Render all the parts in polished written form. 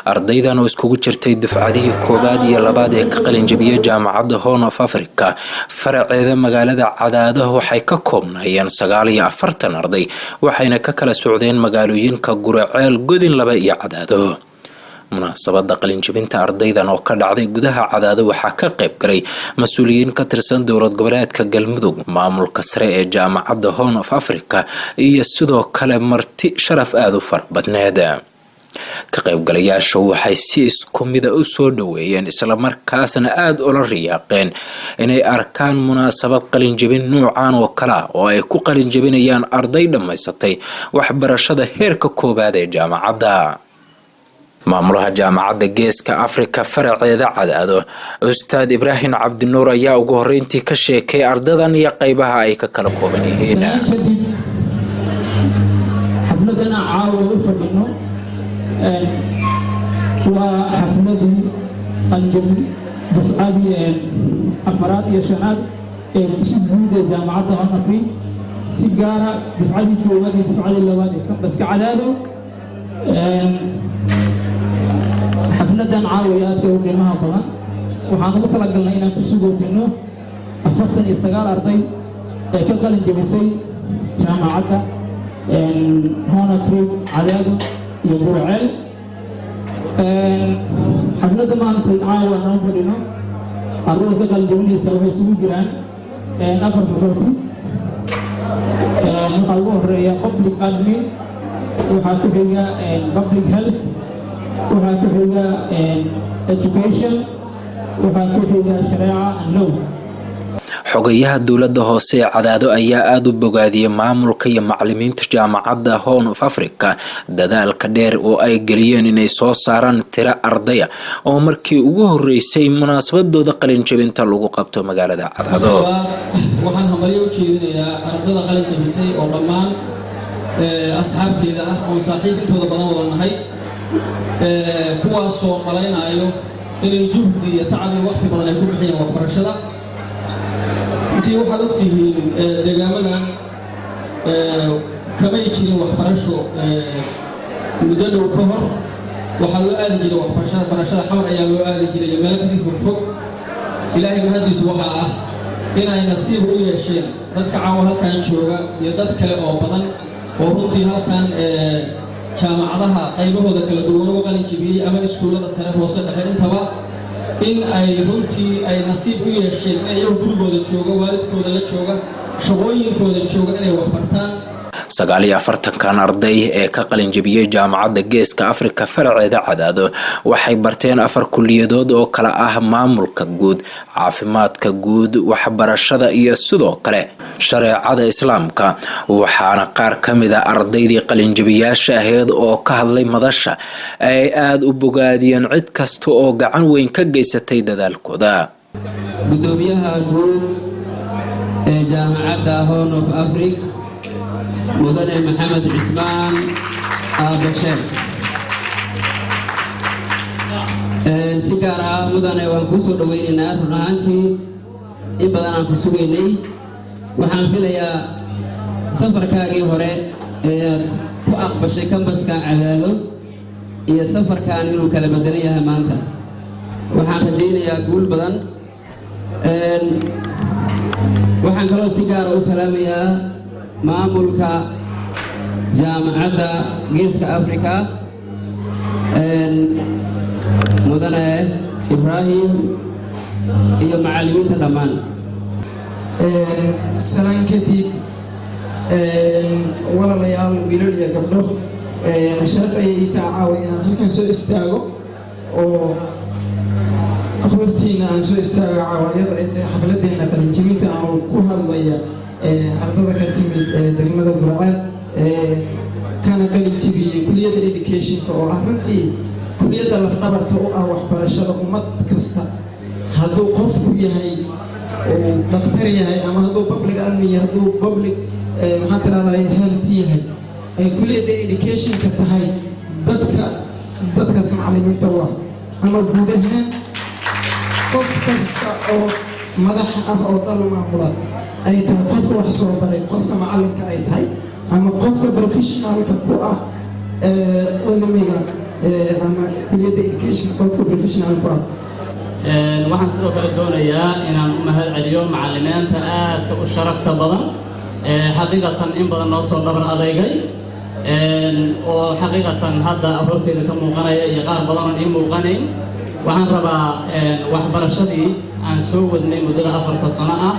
ardaydan oo iskugu jirtay dufcadihii koobaad iyo labaad ee ka qalin jabiyay jaamacadda Horn of Africa faraceeda magaalada Cadaado waxay ka koobnaayeen 49 arday waxayna ka kala socdeen magaalooyinka Guraceel, Godin Laba iyo Cadaado. munaasabada qalin jabinta ardaydan oo ka dhacday gudaha Cadaado waxaa ka qayb galay mas'uuliyiin ka tirsan dowlad goboleedka Galmudug, maamulka sare ee jaamacadda Horn of Africa iyo sidoo kale marti sharaf aad u farbadneed. ka qaybgalayaashu waxay si isku mid ah u soo dhaweeyeen isla markaasna aad ula riyaaqeen inay arkaan munaasabad qalin jabin noocan oo kala oo ay ku qalin jabinayaan arday dhamaysatay waxbarashada heerka koobaad ee jaamacadda. maamulaha jaamacadda Geeska Afrika faraceeda Cadaado Ustaad Ibraahim Cabdinuur ayaa ugu horeyntii ka sheekay ardadan iyo qaybaha ay ka kala kooban yihiin. xafladana caawa u fadhino waa xafladii qalin dufcadii afraad iyo shanaad ee guud ee jaamacadda Horn of Africa si gaara dufcadii koowaad iyo dufcadii labaad ee kambaska Cadaado. xafladan caawiyaadka ugu qiimaha badan waxaan ugu talagalnay inaan ku sugootino 49 arday ee ka qalin jabisay jaamacadda Horn of Africa Cadaado iyo Guraceel. xafladda maanta caawa aan fadhino ardayda ka qalin jabinaysa waxay isugu jiraan 4 faculty. waxaa ugu horeeya public admin, waxaa ku xiga public health, waxaa ku xiga education, waxaa ku xiga shareeca and law. xogayaha dowladda hoose ee Cadaado ayaa aad u bogaadiyay maamulka iyo macallimiinta jaamacadda Horn of Africa dadaalka dheer oo ay galiyeen inay soo saaraan tiro ardaya oo markii ugu horeysay munaasabadooda qalin jabinta lagu qabto magaalada Cadaado. waxaan hambalyo u jeedinayaa ardayda qalin jabisay oo dhammaan asxaabteeda ah oo saaxiibintooda badan wada nahay kuwaasoo malaynayo inay juhdi iyo tacab iyo waqti badan ay ku bixiyeen waxbarashada. intii waxaad ogtihiin deegaamadan kamay jirin waxbarasho muddo dhow ka hor waxaa loo aadi jiray waxbarashada xamar ayaa loo aadi jiray meelo kasii fogfog. ilaahay mahadiisu waxaa ah inay nasiib u yeesheen dadka caawa halkan jooga iyo dad kale oo badan oo runtii halkan jaamacadaha qaybahooda kala duwan uga qalin jabiyay ama iskuulada sare hoose dhexe intaba in ay runtii ay nasiib u yeesheen inay iyagu gurigooda jooga, waalidkooda la jooga, shaqooyinkooda jooga inay wax bartaan. 49 arday ee ka qalin jabiyay jaamacadda Geeska Afrika faraceeda Cadaado waxay barteen 4 kuliyadood oo kala ah maamulka guud, caafimaadka guud, waxbarashada iyo sidoo kale shareecada islaamka. waxaana qaar kamid ah ardaydii qalin jabiyaasha ahayd oo ka hadlay madasha ay aad u bogaadiyeen cid kasta oo gacan weyn ka geysatay dadaalkooda. gudoomiyaha guud ee jaamacadda Horn of Africa mudane Maxamed Cismaan Abasheer si gaar ah mudane waan ku soo dhaweynaynaa run ahaantii in badan aan ku sugaynay. waxaan filayaa safarkaagii hore ee ku aqbashay kambaska Cadaado iyo safarkan inuu kala bedelan yahay maanta. waxaan rajaynayaa guul badan. waxaan kaloo si gaar ah u salaamayaa maamulka jaamacadda Geeska Afrika mudane Ibraahim iyo macallimiinta dhammaan. salaan kadib walaalayaal wiilal iyo gabdho sharaf ayay ii tahay caawa inaan halkan soo istaago oo hortiina aan soo istaago caawa iyadoo ay tahay xafladeena qalin jabinta aan ku hadlaya ardada ka timid degmada Guraceel kana qalin jabiyay kuliyadda educationka oo ah runtii kuliyadda lafdhabarta u ah waxbarashada ummad kasta. hadduu qofku yahay oo dhaqtar yahay ama hadduu public admin yahay, hadduu public maxaa tiraahdaa health yahay, ay kuliyadda educationka tahay dadkaas macallimiinta waa ama guud ahaan qof kasta oo madax ah oo dal maamula ay tahay qofka wax soo baray, qofka macallinka ay tahay ama qofka professionalka ku ah cilmiga ama kuliyadda education qofka professional ku ah waxaan sidoo kale doonayaa inaan u mahad celiyo macallimiinta aadka u sharafta badan xaqiiqatan in badan noo soo dhaban adeegay oo xaqiiqatan hadda aroorteeda ka muuqanaya iyo qaar badan oo ii muuqanayn waxaan rabaa waxbarashadii aan soo wadnay muddada 4 sano ah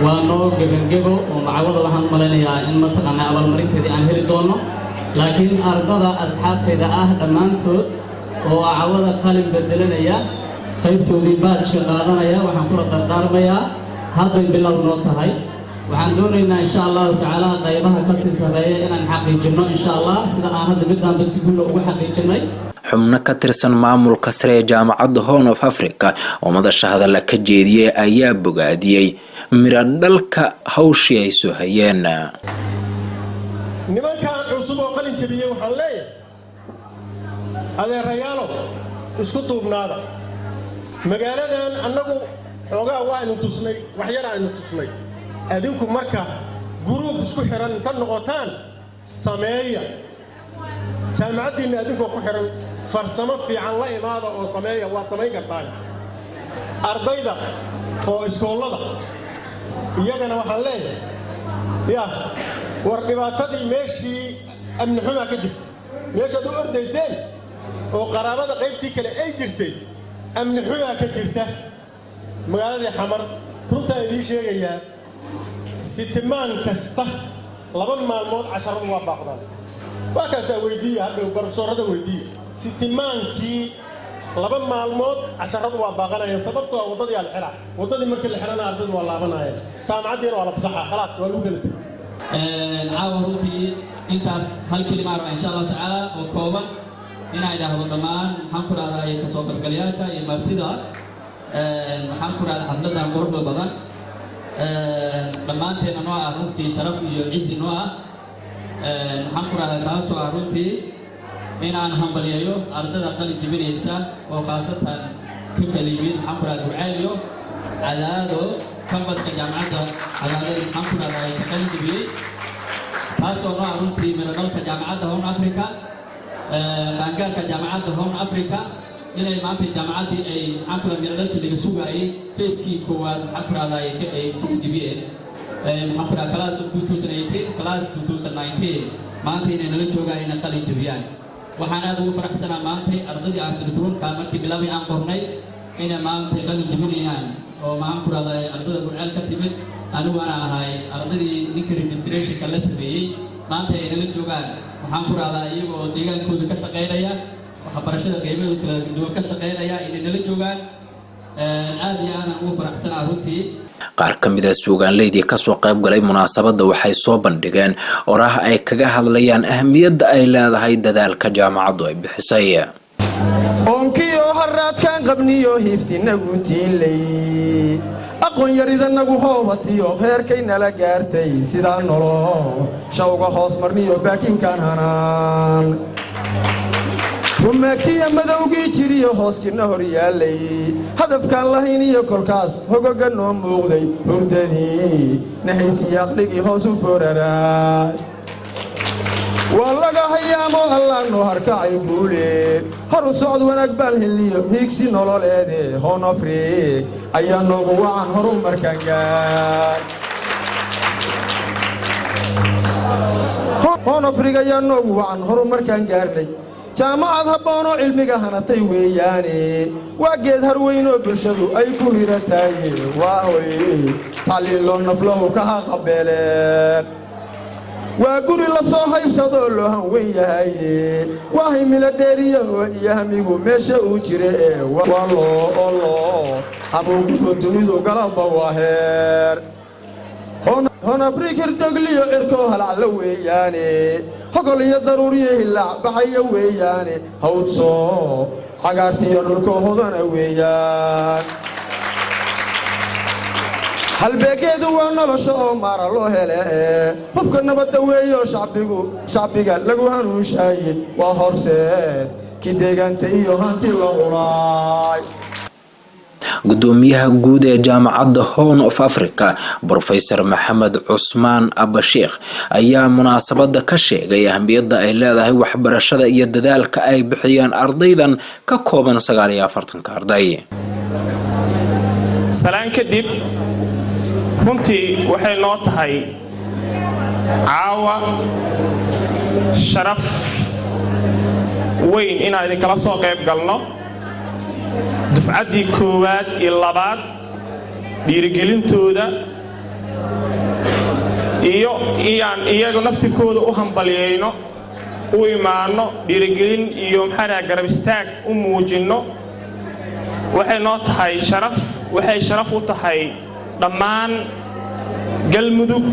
waa noo gebangebo oo macawada waxaan malaynayaa in mataqaanaa abaalmarinteedii aan heli doono laakiin ardada asxaabteeda ah dhammaantood oo cawada qalin bedelanaya qaybtoodii baajka qaadanaya waxaan kula dardaarmayaa hadday bilow noo tahay waxaan doonaynaa insha allahu tacaala qaybaha ka sii sareeya inaan xaqiijinno insha allah sida aan hadda midaanba si guul ugu xaqiijinay xubno ka tirsan maamulka sare ee jaamacadda Horn of Africa oo madasha hadalla ka jeediyay ayaa bogaadiyay miradhalka hawshii ay soo hayeen nimankan cusub oo qalin jabiyay waxaan leeyahay adeerayaalo isku duubnaada magaaladan annagu xoogaa waa aynu tusnay wax yar aynu tusnay adinku marka group isku xiran inta noqotaan sameeya jaamacaddiina adinkoo ku xiran farsamo fiican la imaada oo sameeya waa samayn kartaan ardayda oo iskoolada iyagana waxaan leeyahay war dhibaatadii meeshii amni xumaa ka jirta meeshaad u ordayseen oo qaraabada qaybtii kale ay jirtay amni xumaa ka jirta magaaladii xamar runtaan idiin sheegayaa sitimaan kasta 2 maalmood casharadu waa baaqdaan waa kaasaa weydiiya hadhow barofesorada weydiiya sitimaankii 2 maalmood casharadu waa baaqanayaan sababtoo ah waddadii al xira waddadii markii la xirana ardaydu waa laabanayaan jaamacaddiina waa la fasaxaa khalaas waa lagu gala tegay caawa runtii intaas hal kelima raba insha Allah tacaala oo kooban inay dhahdo dhammaan waxaan ku raadayay ka soo qaybgalayaasha iyo martida waxaan ku raadayay xafladan quruxda badan dhammaanteena noo ah runtii sharaf iyo ciisi noo ah waxaan ku raadayay taasoo ah runtii inaan hambaliyayo ardada qalin jabinaysa oo khaasatan ka kala yimid waxaan ku raadayay Burcaaliyo Cadaado kambaska jaamacadda Cadaado waxaan ku raadayay ka qalin jabiyay taasoo noo ah runtii miradhalka jaamacadda Horn Africa qaangaarka jaamacadda Horn Africa inay maanta jaamacaddii ay waxaan ku raadayay miradhalkii laga sugayay feeskii koowaad waxaan ku raadayay ka ay jabiyeen waxaan ku raadayay class of 2018 class 2019 maanta inay nala joogaan inay qalin jabiyaan waxaan aad ugu faraxsanahay maanta ardadii aan sibisroonka markii bilaabay aan qornay inay maanta qalin jabinayaan oo maxaan ku raadayay ardada Burcaal ka timid anigu ana ahay ardadii ninka registrationka la sameeyay maanta ay nala joogaan waxaan ku raadayay iyagoo deegaankooda ka shaqeynaya waxbarashada qiimaha kala duwan ka shaqeynaya inay nala joogaan aad iyo aad ugu faraxsanahay runtii qaar ka mid ah suugaanleydii ka soo qayb galay munaasabadda waxay soo bandhigeen oraah ay kaga hadlayaan ahmiyadda ay leedahay dadaalka jaamacaddu ay bixisay oonkiyo haraadkan qabniyo hiiftinagu tiilay aqoon yaridanagu hoobatiyo heerkay nala gaartay sidaa nolo shawga hoos marniyo baakinkan hanaan rumaagtiya madowgii jiriyo hooskina hor yaalay hadafkaan lahayn iyo kolkaas hogoga noo muuqday hurdadii nahaysiyaaqdhigii hoos u foraraa waa laga hayaamo allah noo harkacay guule hor u socod wanaag baal heliyo hiigsi nololeede Horn Africa ayaa noogu wacan horu markaan gaar Horn Africa ayaa noogu wacan horu markaan gaarnay jaamacad habboon oo cilmiga hanatay weeyaane waa geed har weyn oo bulshadu ay ku hiratay waa hoy tacliin loo naflahu ka qabeeleen waa guri la soo haybsado loo han weyn yahay waa himilo dheeriyo iyo hamigu meesha uu jire waa loo habuugu dunidu galaba waa heer Horn Africa dogliyo cirko halacla weeyaane hogol iyo daruuriye hilaac baxaya weeyaane hawdso cagaartiyo dhulka hodana weeyaan halbeegeedu waa nolosha oo maara loo hele hubka nabadda weeyo shacbiga lagu hanuunshaye waa horseed ki deegaanta iyo hanti la ulaay gudoomiyaha guud ee jaamacadda Horn of Africa Professor Maxamed Cusmaan Abasheekh ayaa munaasabada ka sheegay ahmiyadda ay leedahay waxbarashada iyo dadaalka ay bixiyaan ardaydan ka kooban 49 arday. salaan kadib runtii waxay noo tahay caawa sharaf weyn inaan idinkala soo qayb galno dufcaddii koowaad iyo labaad dhiirigelintooda iyo iyaga naftirkooda u hambalyeeyno u imaano dhiirigelin iyo garab istaag u muujinno waxay noo tahay sharaf waxay sharaf u tahay dhammaan galmudug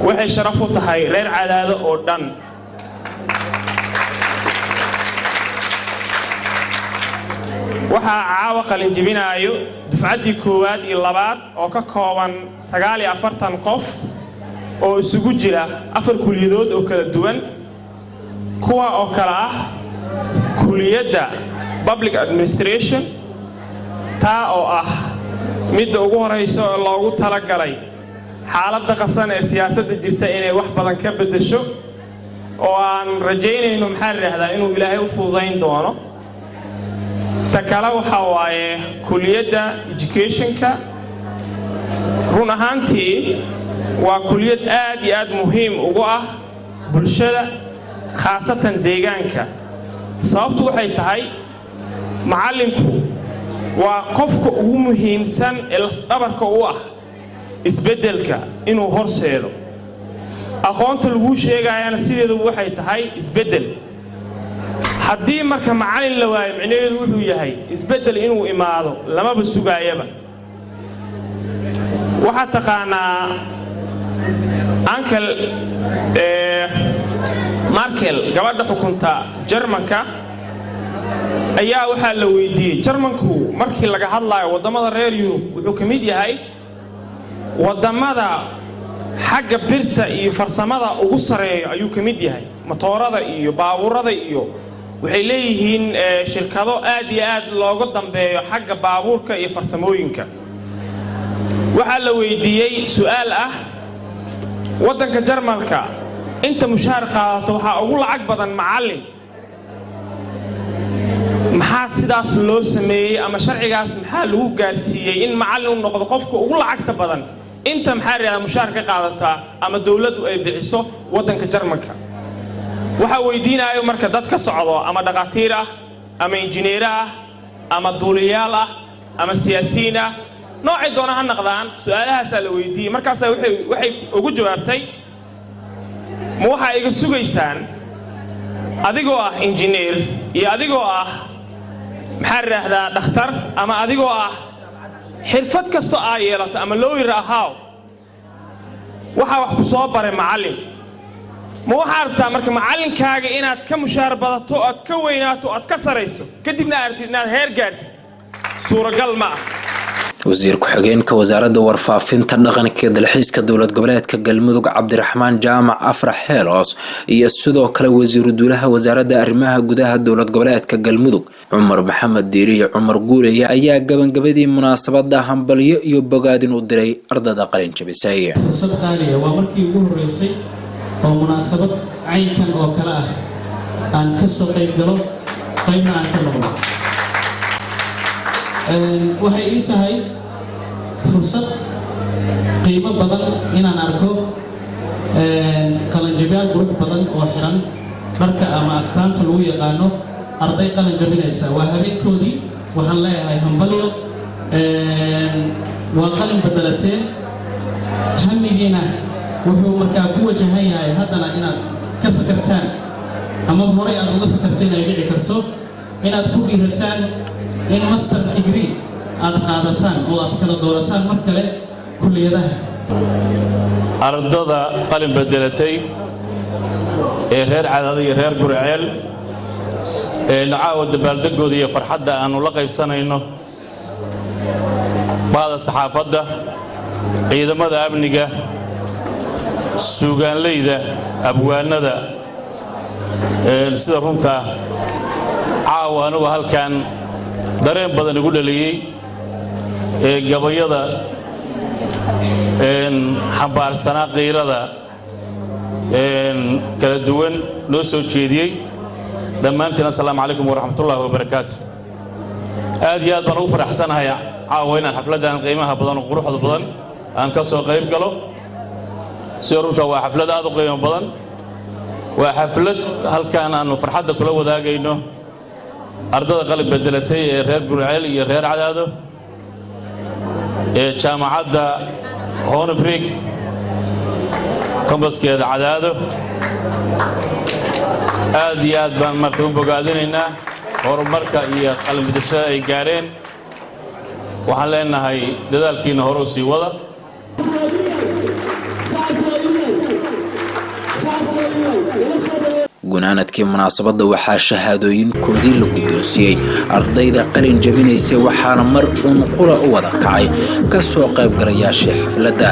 waxay sharaf u tahay reer Cadaado oo dhan waxa caawa qalin jibinaayo dufcaddii koowaad iyo labaad oo ka kooban 49 qof oo isugu jira 4 kuliyadood oo kala duwan kuwa oo kala ah kuliyadda public administration taa oo ah mid ugu horeyso oo loogu talagalay xaaladda qasan ee siyaasadda jirta inay wax badan ka bedesho oo aan rajaynayno inuu Ilaahay u fududeyn doono takala waxa waaye kuliyadda educationka run ahaantii waa kuliyad aad iyo aad muhiim ugu ah bulshada khaasatan deegaanka sababtu waxay tahay macallinku waa qofka ugu muhiimsan ee lafdhabarka u ah isbedelka inuu horseedo aqoonta lagu sheegayana sideedu waxay tahay isbedel haddii marka macallin la waayo micnaheedu wuxuu yahay isbedel inuu imaado lamaba sugaayaba waxa taqaanaa Uncle Merkel gabadha xukunta Jarmanka ayaa waxa la weydiiyay Jarmanku markii laga hadlayo wadamada reer Yurub wuxuu ka mid yahay wadamada xagga birta iyo farsamada ugu sareeyo ayuu ka mid yahay motorada iyo baabuurada iyo waxay leeyihiin shirkado aad iyo aad looga dambeeyo xagga baabuurka iyo farsamooyinka waxa la weydiiyay su'aal ah wadanka Jarmalka inta mushaar qaadato waxa ugu lacag badan macallin maxaa sidaas loo sameeyay ama sharcigaas maxaa lagu gaarsiiyay in macallin uu noqdo qofka ugu lacagta badan inta mushaar ka qaadata ama dawladdu ay bixiso wadanka Jarmalka waxa weydiinayo marka dad ka socdo ama dhaqaatiir ah ama injineer ah ama duuliyaal ah ama siyaasiyiin ah noocay doona ha noqdaan su'aalahaas la weydiiyay markaas waxay ugu jawaabtay ma waxa iga sugaysaan adigoo ah injineer iyo adigoo ah dhakhtar ama adigoo ah xirfad kasto ay yeelato ama lawyer ahaaw waxa wax ku soo baray macallin ma waxa aragtaa marka macallinkaaga inaad ka mushaar badato aad ka weynaato aad ka sareyso kadibna aragtid inaad heer gaartid suuragal ma wasiir ku-xigeenka wasaaradda warfaafinta dhaqanka iyo dalxiiska dowlad goboleedka Galmudug Cabdiraxmaan Jaamac Afrax Heelos iyo sidoo kale wasiiru duulaha wasaaradda arrimaha gudaha dowlad goboleedka Galmudug Cumar Maxamed Diiriye Cumar Guureeye ayaa gabagabadii munaasabada hambalyo iyo bogaadin u diray ardayda qalin jabisay. fursad qaaliya waa markii ugu horeysay oo munaasabad caynkan oo kala ah aan ka soo qayb galo qaybna aan ka noqdo waxay ii tahay fursad qiimo badan inaan arko qalinjabiyaal qurux badan oo xiran dharka ama astaanta lagu yaqaano arday qalin jabinaysa waa habeenkoodii waxaan leeyahay hambalyo waa qalin badalateen hamigiina wuxuu markaa ku wajahan yahay haddana inaad ka fakartaan ama horey aad uga fakarteen ay dhici karto inaad ku dhiirataan in master degree aad qaadataan oo aad kala doorataan mar kale kulliyadaha ardada qalin bedelatay ee reer Cadaado iyo reer Gurceel ee nacaawo dabaaldegooda iyo farxadda aanu la qaybsanayno baada saxaafadda ciidamada amniga suugaanleyda abwaanada sida runta caawa anigu halkan dareen badan ugu dhaliyay gabayada xambaarsanaa qiirada kala duwan noo soo jeediyey dhammaantiin assalaamu calaykum waraxmatullaahi wabarakaatu aad iyo aad baan ugu faraxsanahay caawa inaan xafladdan qiimaha badan oo quruxda badan aan ka soo qayb galo si runta waa xaflad aad u qiimo badan waa xaflad halkaan aanu farxadda kula wadaagayno ardada qalin bedelatay ee reer Gurceel iyo reer Cadaado ee jaamacadda Horn of Africa kambaskeeda Cadaado aad iyo aad baan markaa u bogaadinaynaa horumarka iyo qalin beddelashada ay gaareen waxaan leenahay dadaalkiina hore u sii wada gunaanadkii munaasabadda waxaa shahaadooyinkoodii la guddoonsiiyey ardayda qalin jabinaysay waxaana mar uun qura u wada kacay ka soo qaybgalayaashii xafladda